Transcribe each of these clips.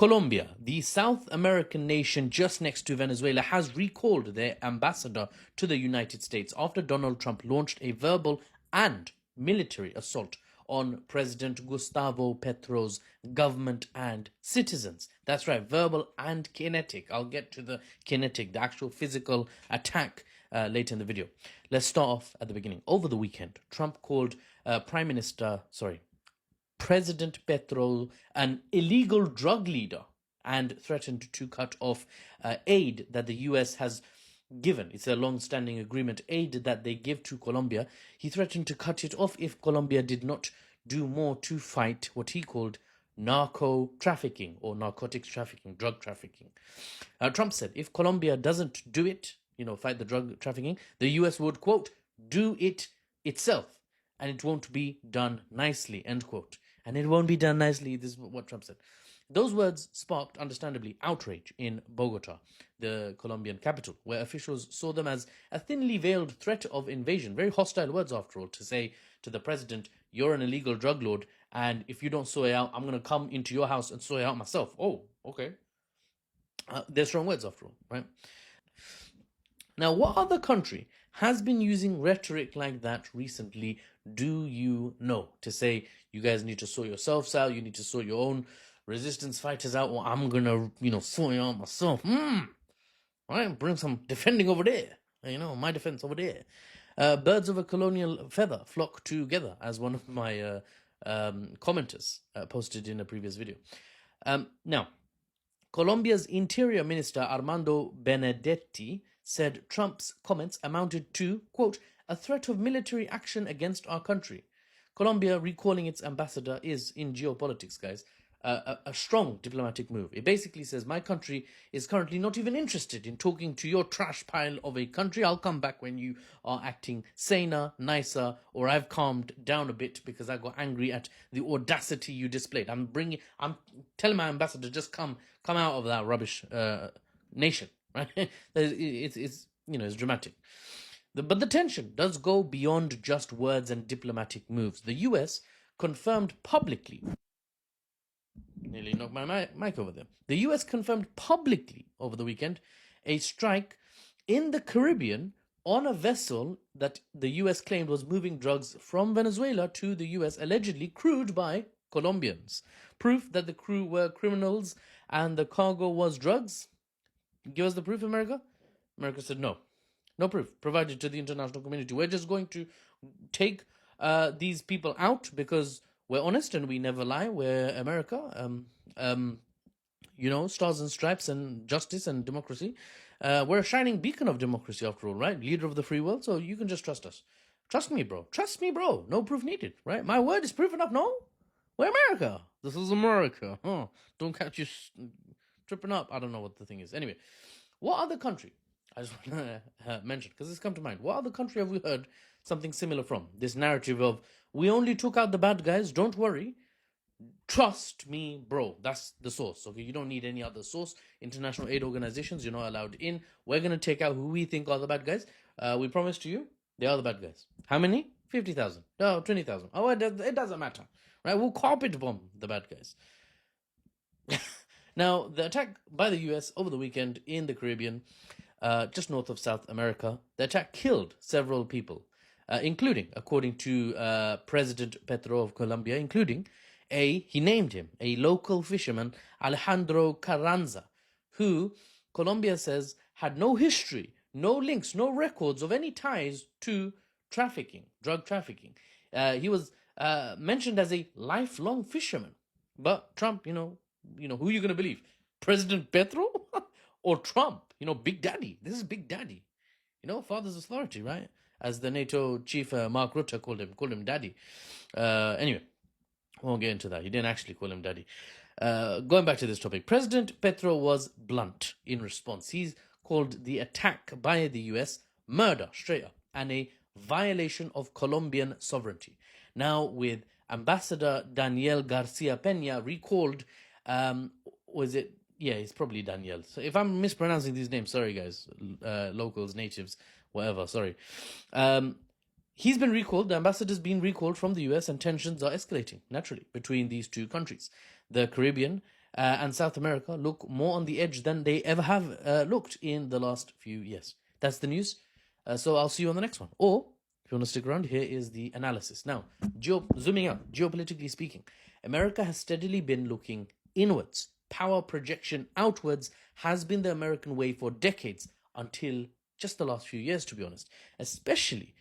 Colombia, the South American nation just next to Venezuela, has recalled their ambassador to the United States after Donald Trump launched a verbal and military assault on President Gustavo Petro's government and citizens. That's right, verbal and kinetic. I'll get to the kinetic, the actual physical attack later in the video. Let's start off at the beginning. Over the weekend, Trump called President Petro an illegal drug leader and threatened to cut off aid that the US has given. It's a long-standing agreement, aid that they give to Colombia. He threatened to cut it off if Colombia did not do more to fight what he called narco-trafficking or narcotics trafficking, drug trafficking. Trump said if Colombia doesn't do it, fight the drug trafficking, the US would, quote, do it itself, and it won't be done nicely, end quote. And it won't be done nicely, this is what Trump said. Those words sparked, understandably, outrage in Bogotá, the Colombian capital, where officials saw them as a thinly veiled threat of invasion. Very hostile words, after all, to say to the president, you're an illegal drug lord, and if you don't sort it out, I'm going to come into your house and sort it out myself. Oh, okay. They're strong words, after all, right? Now, what other country has been using rhetoric like that recently, do you know? To say, you guys need to sort yourselves out, you need to sort your own resistance fighters out, or I'm going to, sort it out myself. Right? Bring some defending over there. My defense over there. Birds of a colonial feather flock together, as one of my commenters posted in a previous video. Now, Colombia's Interior Minister Armando Benedetti said Trump's comments amounted to, quote, a threat of military action against our country. Colombia recalling its ambassador is, in geopolitics, guys, a strong diplomatic move. It basically says my country is currently not even interested in talking to your trash pile of a country. I'll come back when you are acting saner, nicer, or I've calmed down a bit because I got angry at the audacity you displayed. I'm telling my ambassador, just come out of that rubbish nation, right? It's dramatic. But the tension does go beyond just words and diplomatic moves. The US confirmed publicly, nearly knocked my mic over there. The US confirmed publicly over the weekend a strike in the Caribbean on a vessel that the US claimed was moving drugs from Venezuela to the US, allegedly crewed by Colombians. Proof that the crew were criminals and the cargo was drugs? Give us the proof, America? America said no. No proof provided to the international community. We're just going to take these people out because we're honest and we never lie. We're America. Stars and stripes and justice and democracy. We're a shining beacon of democracy, after all, right? Leader of the free world, so you can just trust us. Trust me, bro. Trust me, bro. No proof needed, right? My word is proof enough, no? We're America. This is America. Don't catch you tripping up. I don't know what the thing is. Anyway, what other country? I just want to mention, because it's come to mind. What other country have we heard something similar from? This narrative of, we only took out the bad guys, don't worry. Trust me, bro. That's the source, okay? You don't need any other source. International aid organizations, you're not allowed in. We're going to take out who we think are the bad guys. We promise to you, they are the bad guys. How many? 50,000. No, 20,000. Oh, it doesn't matter, right? We'll carpet bomb the bad guys. Now, the attack by the US over the weekend in the Caribbean, just north of South America, the attack killed several people, including, according to President Petro of Colombia, he named him, a local fisherman, Alejandro Carranza, who Colombia says had no history, no links, no records of any ties to trafficking, drug trafficking. He was mentioned as a lifelong fisherman. But Trump, who are you going to believe? President Petro or Trump? Big Daddy. This is Big Daddy. Father's authority, right? As the NATO chief, Mark Rutte, called him Daddy. Anyway, I won't get into that. He didn't actually call him Daddy. Going back to this topic, President Petro was blunt in response. He's called the attack by the US murder, straight up, and a violation of Colombian sovereignty. Now, with Ambassador Daniel Garcia Peña recalled, it's probably Daniel. So if I'm mispronouncing these names, sorry guys, locals, natives, whatever, sorry. He's been recalled, the ambassador's been recalled from the US, and tensions are escalating, naturally, between these two countries. The Caribbean and South America look more on the edge than they ever have looked in the last few years. That's the news. So I'll see you on the next one. Or, if you want to stick around, here is the analysis. Now, zooming out, geopolitically speaking, America has steadily been looking inwards. Power projection outwards has been the American way for decades, until just the last few years, to be honest. Especially,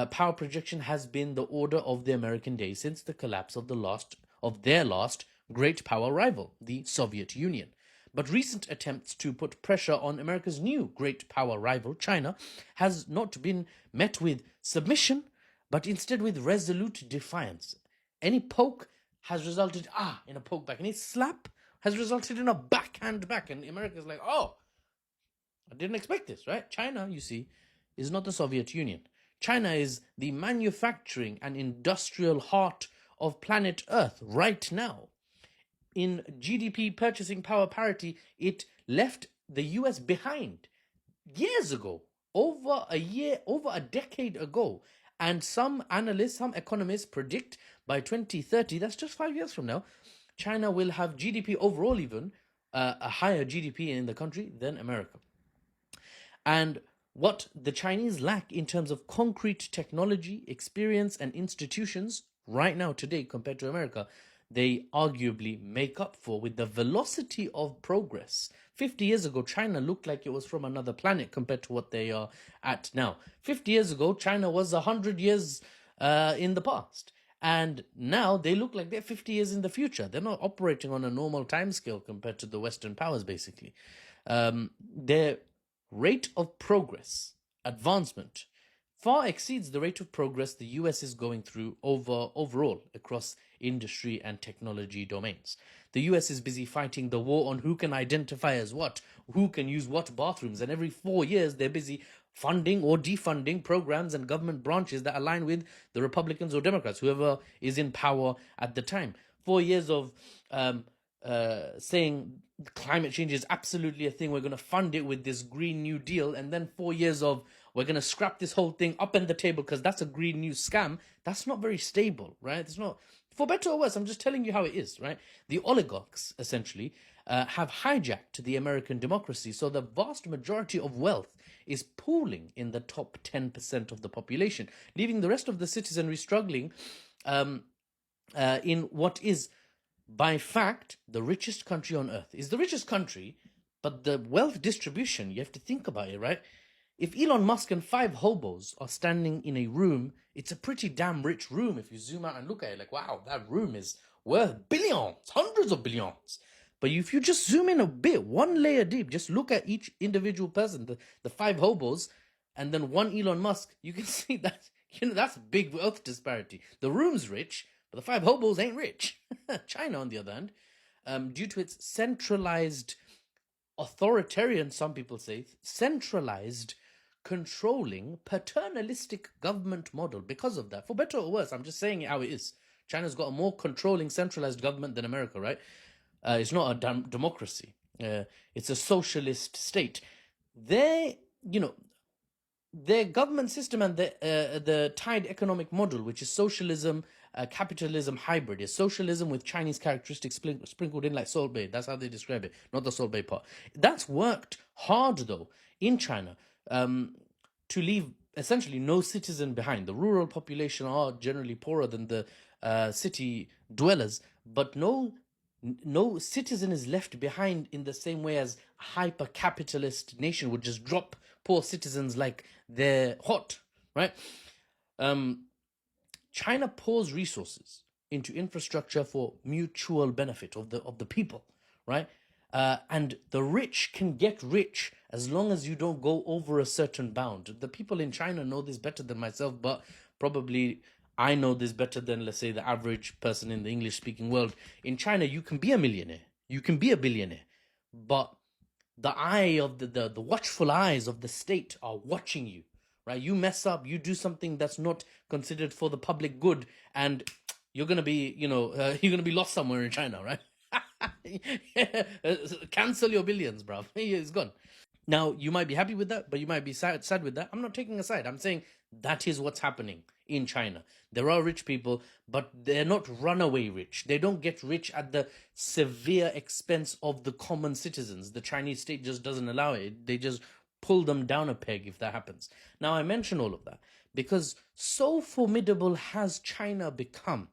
power projection has been the order of the American day since the collapse of their last great power rival, the Soviet Union. But recent attempts to put pressure on America's new great power rival, China, has not been met with submission, but instead with resolute defiance. Any poke has resulted in a poke back. Any slap has resulted in a backhand back. And America's like, oh, I didn't expect this, right? China, you see, is not the Soviet Union. China is the manufacturing and industrial heart of planet Earth right now. In GDP purchasing power parity, it left the US behind years ago, over a decade ago. And some analysts, some economists predict by 2030, that's just 5 years from now, China will have GDP overall even, a higher GDP in the country than America. And what the Chinese lack in terms of concrete technology, experience, and institutions right now today compared to America, they arguably make up for with the velocity of progress. 50 years ago, China looked like it was from another planet compared to what they are at now. 50 years ago, China was 100 years in the past. And now they look like they're 50 years in the future. They're not operating on a normal timescale compared to the Western powers, basically. Their rate of progress, advancement, far exceeds the rate of progress the US is going through overall across industry and technology domains. The US is busy fighting the war on who can identify as what, who can use what bathrooms, and every 4 years they're busy funding or defunding programs and government branches that align with the Republicans or Democrats, whoever is in power at the time. 4 years of saying climate change is absolutely a thing, we're going to fund it with this Green New Deal, and then 4 years of we're going to scrap this whole thing up on the table because that's a Green New scam. That's not very stable, right? It's not, for better or worse, I'm just telling you how it is, right? The oligarchs, essentially, have hijacked the American democracy, so the vast majority of wealth is pooling in the top 10% of the population, leaving the rest of the citizenry struggling in what is, by fact, the richest country on earth. Is the richest country, but the wealth distribution, you have to think about it, right? If Elon Musk and 5 hobos are standing in a room, it's a pretty damn rich room if you zoom out and look at it. Like, wow, that room is worth billions, hundreds of billions. But if you just zoom in a bit, one layer deep, just look at each individual person, the 5 hobos, and then one Elon Musk, you can see that, that's big wealth disparity. The room's rich, but the 5 hobos ain't rich. China, on the other hand, due to its centralized, authoritarian, some people say, centralized, controlling, paternalistic government model. Because of that, for better or worse, I'm just saying it how it is. China's got a more controlling, centralized government than America, right? It's not a democracy. It's a socialist state. Their government system and the tied economic model, which is socialism, capitalism hybrid, is socialism with Chinese characteristics sprinkled in like Salt Bay. That's how they describe it, not the Salt Bay part. That's worked hard, though, in China to leave essentially no citizen behind. The rural population are generally poorer than the city dwellers, but no citizen is left behind in the same way as a hyper-capitalist nation would just drop poor citizens like they're hot, right? China pours resources into infrastructure for mutual benefit of the people, right? And the rich can get rich as long as you don't go over a certain bound. The people in China know this better than myself, but probably I know this better than, let's say, the average person in the English-speaking world. In China, you can be a millionaire, you can be a billionaire, but the eye of the watchful eyes of the state are watching you, right? You mess up, you do something that's not considered for the public good, and you're gonna be, you're gonna be lost somewhere in China, right? Cancel your billions, bruv. It's gone. Now, you might be happy with that, but you might be sad with that. I'm not taking a side. I'm saying that is what's happening in China. There are rich people, but they're not runaway rich. They don't get rich at the severe expense of the common citizens. The Chinese state just doesn't allow it. They just pull them down a peg if that happens. Now, I mention all of that because so formidable has China become,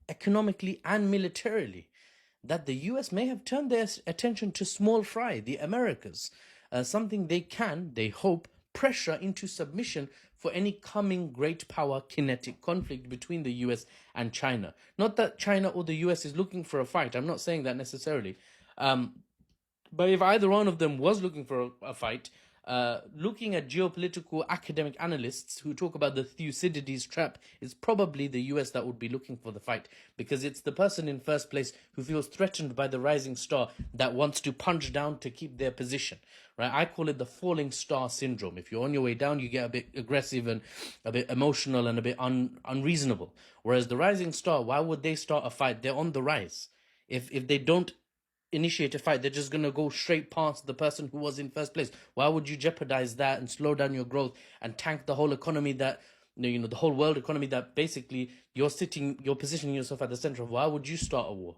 economically and militarily, that the US may have turned their attention to small fry, the Americas, something they can, they hope, pressure into submission for any coming great power kinetic conflict between the US and China. Not that China or the US is looking for a fight. I'm not saying that necessarily. But if either one of them was looking for a fight, looking at geopolitical academic analysts who talk about the Thucydides trap, it's probably the US that would be looking for the fight, because it's the person in first place who feels threatened by the rising star that wants to punch down to keep their position. Right? I call it the falling star syndrome. If you're on your way down, you get a bit aggressive and a bit emotional and a bit unreasonable. Whereas the rising star, why would they start a fight? They're on the rise. If they don't initiate a fight, they're just going to go straight past the person who was in first place. Why would you jeopardize that and slow down your growth and tank the whole economy that, the whole world economy that basically you're positioning yourself at the center of? Why would you start a war?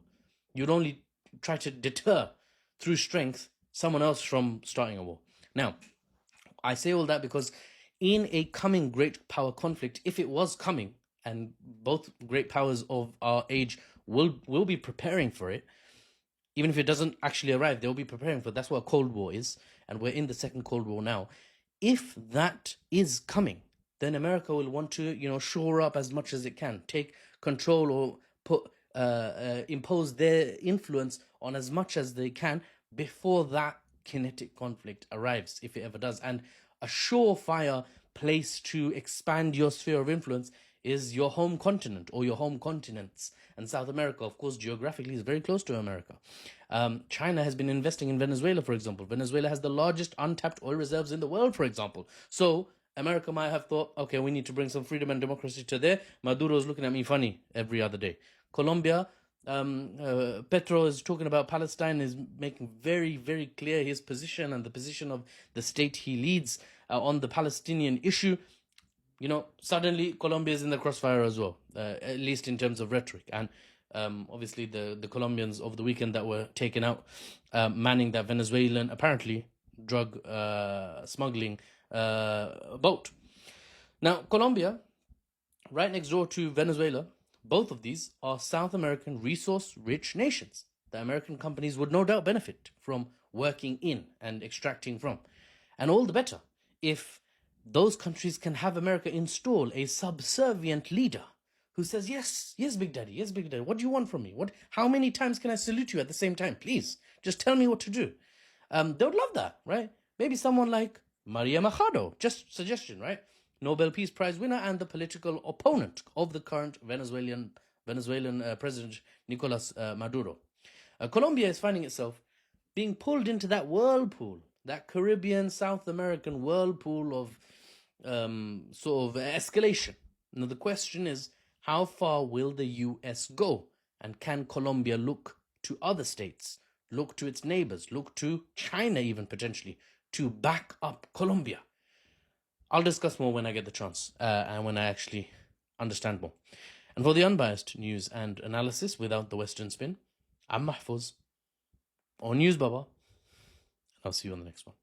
You'd only try to deter through strength someone else from starting a war. Now, I say all that because in a coming great power conflict, if it was coming, and both great powers of our age will be preparing for it, even if it doesn't actually arrive, they'll be preparing for it. That's what a Cold War is, and we're in the second Cold War now. If that is coming, then America will want to, shore up as much as it can, take control or impose their influence on as much as they can before that kinetic conflict arrives, if it ever does. And a surefire place to expand your sphere of influence is your home continent or your home continents. And South America, of course, geographically is very close to America. China has been investing in Venezuela, for example. Venezuela has the largest untapped oil reserves in the world, for example. So America might have thought, okay, we need to bring some freedom and democracy to there. Maduro's looking at me funny every other day. Colombia, Petro is talking about Palestine, is making very, very clear his position and the position of the state he leads on the Palestinian issue. Suddenly Colombia is in the crossfire as well, at least in terms of rhetoric. And obviously the Colombians over the weekend that were taken out, manning that Venezuelan, apparently, drug smuggling boat. Now, Colombia, right next door to Venezuela, both of these are South American resource-rich nations that American companies would no doubt benefit from working in and extracting from. And all the better if those countries can have America install a subservient leader who says, yes, Big Daddy, what do you want from me? How many times can I salute you at the same time? Please, just tell me what to do. They would love that, right? Maybe someone like Maria Machado, just suggestion, right? Nobel Peace Prize winner and the political opponent of the current Venezuelan President Nicolas Maduro. Colombia is finding itself being pulled into that whirlpool, that Caribbean, South American whirlpool of sort of escalation. Now, the question is, how far will the US go? And can Colombia look to other states, look to its neighbors, look to China even potentially, to back up Colombia? I'll discuss more when I get the chance and when I actually understand more. And for the unbiased news and analysis without the Western spin, I'm Mahfouz, or News Baba. I'll see you on the next one.